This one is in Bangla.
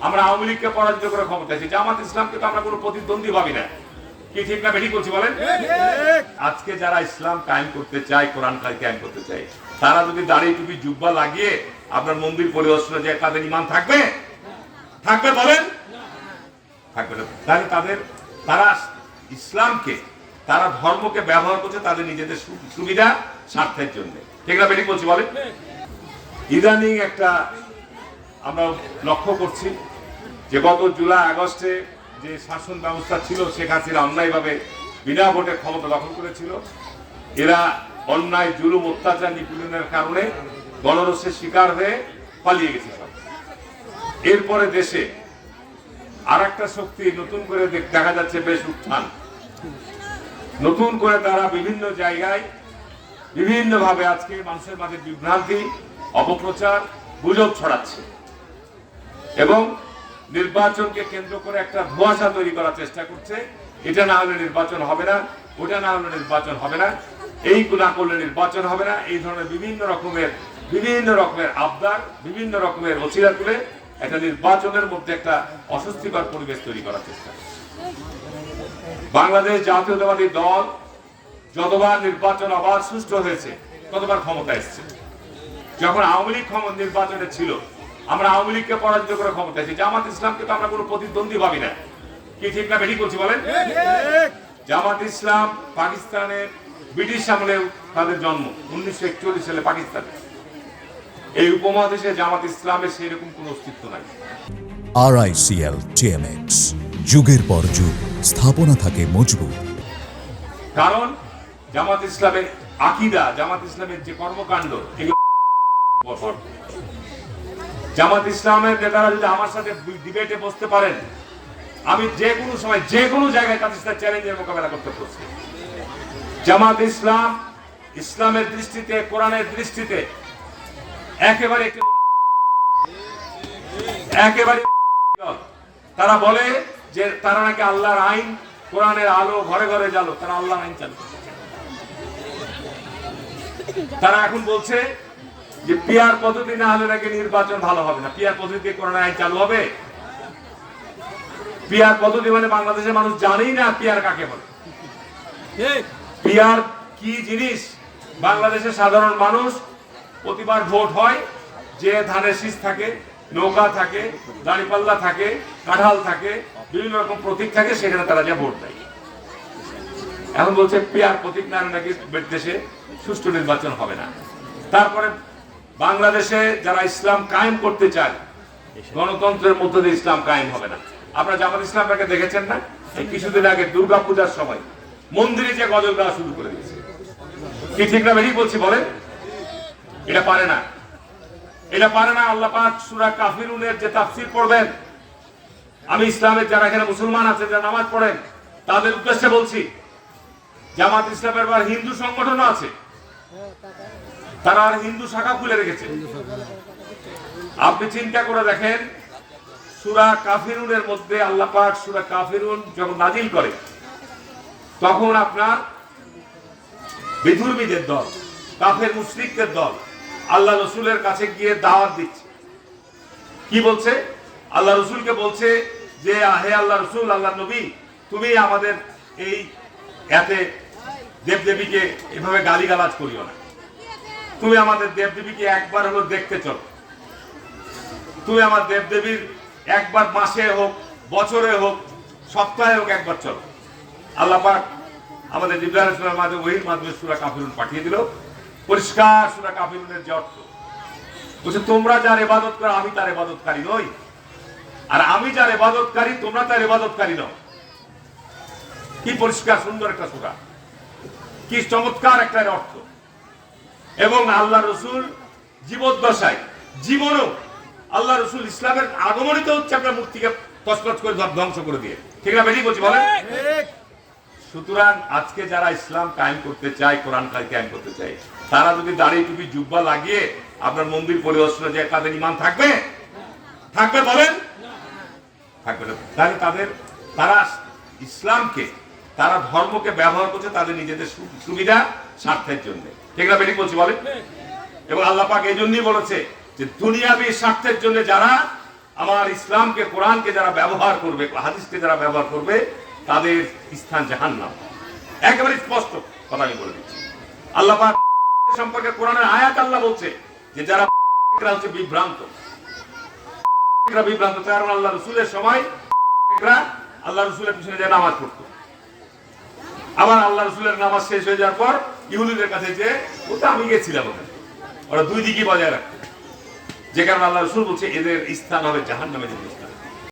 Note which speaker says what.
Speaker 1: আমরা আওয়ামী লীগকে পরাজিত করে ক্ষমতা আছি, জামাত ইসলামকে তো আমরা কোনো প্রতিদ্বন্দ্বী ভাবি না। কি ঠিক না বেঠিক বলছি বলেন? আজকে যারা ইসলাম কায়েম করতে চায়, কোরআন কায়েম করতে চায়, তারা যদি দাড়ি টুপি জুব্বা লাগিয়ে আপনার মন্দির পরিদর্শনে যায়, তাদের ঈমান থাকবে? থাকবে বলেন? থাকবে না। তাহলে তারা ইসলামকে, তারা ধর্মকে ব্যবহার করছে তাদের নিজেদের সুবিধা স্বার্থের জন্য। ঠিক না বেঠিক বলছি বলেন? ইদানিং একটা আমরা লক্ষ্য করছি যে গত জুলাই আগস্টে যে শাসন ব্যবস্থা ছিল, শেখ হাসিনা অন্যায়ভাবে বিনা ভোটে ক্ষমতা দখল করেছিল। এরা অন্যায়, জুলুম, অত্যাচার, নিপীড়নের কারণে গণরোষের শিকার হয়ে পালিয়ে গেছে সব। এরপরে দেশে আর একটা শক্তি নতুন করে দেখা যাচ্ছে বেশ উত্থান। নতুন করে তারা বিভিন্ন জায়গায় বিভিন্নভাবে আজকে মানুষের মাঝে বিভ্রান্তি, অপপ্রচার, গুজব ছড়াচ্ছে এবং নির্বাচনকে কেন্দ্র করে একটা ধোঁয়াশা তৈরি করার চেষ্টা করছে। এটা না হলে নির্বাচন হবে না, ওটা না হলে নির্বাচন হবে না, এই না করলে নির্বাচন হবে না, এই ধরনের বিভিন্ন রকমের আবদার, বিভিন্ন রকমের অছিলা তুলে একটা নির্বাচনের মধ্যে একটা অস্বস্তিকর পরিবেশ তৈরি করার চেষ্টা। বাংলাদেশ জাতীয়তাবাদী দল যতবার নির্বাচন আবার সুষ্ঠু হয়েছে ততবার ক্ষমতা এসেছে। যখন আওয়ামী লীগ নির্বাচনে ছিল, আমরা আওয়ামী লীগকে পরাজিত করে ক্ষমতা আছি, জামাত ইসলামকে তো আমরা কোনো প্রতিদ্বন্দ্বী ভাবি না। কি ঠিক না বেঠিক বলছি বলেন? জামাত ইসলাম পাকিস্তানের ব্রিটিশ আমলেও তাদের জন্ম 1941 সালে পাকিস্তানে। এই উপমহাদেশে জামাত ইসলামের সেই রকম কোনো অস্তিত্ব নাই।
Speaker 2: RICL TMX, যুগের পর যুগ স্থাপনা থাকে মজবুত।
Speaker 1: কারণ জামাত ইসলামের আকীদা, জামাত ইসলামের যে কর্মকাণ্ড, জামাত ইসলামের নেতারা যদি আমার সাথে ডিবেটে বসতে পারেন, আমি যে কোনো সময় যে কোনো জায়গায় তাদের সাথে চ্যালেঞ্জের মোকাবেলা করতে পারছি। জামাত ইসলাম ইসলামের দৃষ্টিতে, কোরআনের দৃষ্টিতে একেবারে তারা বলে যে তারা নাকি আল্লাহর আইন, কোরআনের আলো, ঘরে ঘরে জালো, তারা আল্লাহর আইন চালু। তারা এখন বলছে যে পিয়ার পদ্ধতি না হলে নাকি নির্বাচন ভালো হবে না। পিয়ার পদ্ধতি কোরআনের আইন চালু হবে? পিয়ার পদ্ধতি মানে বাংলাদেশের মানুষ জানেই না পিয়ার কাকে বলে। পিয়ার কি জিনিস বাংলাদেশের সাধারণ মানুষ, প্রতিবার ভোট হয়, যে ধানের শীষ থাকে, নৌকা থাকে, দাঁড়িপাল্লা থাকে, কাঁঠাল থাকে, বিভিন্ন রকম প্রতীক থাকে, সেখানে তারা যা ভোট দেয়। এখন বলছে পিয়ার প্রতীক না নাকি দেশে সুষ্ঠু নির্বাচন হবে না। তারপরে বাংলাদেশে যারা ইসলাম কায়েম করতে চায়, গণতন্ত্রের মধ্যে দিয়ে ইসলাম কায়েম হবে না। আপনারা জামাত ইসলামটাকে দেখেছেন না? এই কিছুদিন আগে দুর্গা পূজার সময় মন্দিরে যে গজল গাওয়া শুরু করে দিয়েছে। কি ঠিক না বেঠিক বলছি বলেন? এটা পারে না, এটা পারে না। আল্লাহ পাক সূরা কাফিরুনের যে তাফসীর পড়বেন, আমি ইসলামের যারা এখানে মুসলমান আছে, যারা নামাজ পড়েন, তাদের উদ্দেশ্যে বলছি, জামাত ইসলামের বা হিন্দু সংগঠনও আছে, তারা আর হিন্দু শাখা খুলে রেখেছে। আপনি চিন্তা করে দেখেন, সূরা কাফিরুনের মধ্যে আল্লাহ পাক সূরা কাফিরুন যখন নাজিল করে, তখন আপনার বিধর্মীদের দল, কাফের মুশরিকদের দল আল্লাহ রসুলের কাছে গিয়ে দাওয়াত দিচ্ছে। কি বলছে? আল্লাহ রসুলকে বলছে যে হে আল্লাহ রসুল, আল্লাহ নবী, তুমি আমাদের এই এতে দেবদেবীকে এভাবে গালিগালাজ করিও না। তুমি আমাদের দেবদেবীকে একবার হলো দেখতে চলো। তুমি আমার দেবদেবীর একবার মাসে হোক, বছরে হোক, সপ্তাহে হোক, একবার চলো। আল্লাহ পাক আমাদের জিবরাইল আলাইহিস সালামের মাধ্যমে ওহীর মাধ্যমে সূরা কাফিরুন পাঠিয়ে দিল। পরিষ্কার সূরা কাফিরুনের যে অর্থ, বলছে তোমরা যার ইবাদত করো আমি তার ইবাদতকারী নই, আর আমি যার ইবাদতকারী তোমরা তার ইবাদতকারী নও। কি পরিষ্কার সুন্দর একটা সূরা, কি চমৎকার একটা অর্থ। এবং আল্লাহ রসুল জীবদ্দশায় জীবনও আল্লাহ রসুল ইসলামের আগমনিত হচ্ছে আপনার মূর্তিকে তছনছ করে ধ্বংস করে দিয়ে। ঠিক না বেঠিক বলছি বলেন? সুতরাং আজকে যারা ইসলাম কায়েম করতে চায়, কোরআন কায়েম করতে চায়, তারা যদি দাড়ি টুপি জুব্বা লাগিয়ে আপনার মন্দির পরিদর্শনে যায়, তাদের ঈমান থাকবে? থাকবে বলেন? থাকবে না। তাহলে তারা ইসলামকে, তারা ধর্মকে ব্যবহার করছে তাদের নিজেদের সুবিধা স্বার্থের জন্য। ঠিক না বেঠিক বলছি বলেন? এবং আল্লাহ পাক এই জন্যই বলেছে যে দুনিয়াবী স্বার্থের জন্য যারা আমার ইসলামকে কোরআনকে যারা ব্যবহার করবে, হাদিসকে যারা ব্যবহার করবে, তাদের স্থান জাহান্নাম। একেবারে স্পষ্ট কথা আমি বলে দিচ্ছি। আল্লাহ পাক সম্পর্কে কোরআনের আয়াত আল্লাহ বলছে যে যারা হচ্ছে বিভ্রান্ত, কারণ আল্লাহ রসুলের সময় আল্লাহ রসুলের পিছনে যে নামাজ পড়তো, আবার আল্লাহ রসুলের নামাজ শেষ হয়ে যাওয়ার পর ইহুদিদের কাছে যে ওটা আমি গেছিলাম, ওরা দুই দিকই বজায় রাখতো, যে কারণে আল্লাহ রসুল বলছে এদের স্থান হবে জাহান্নামের স্থান।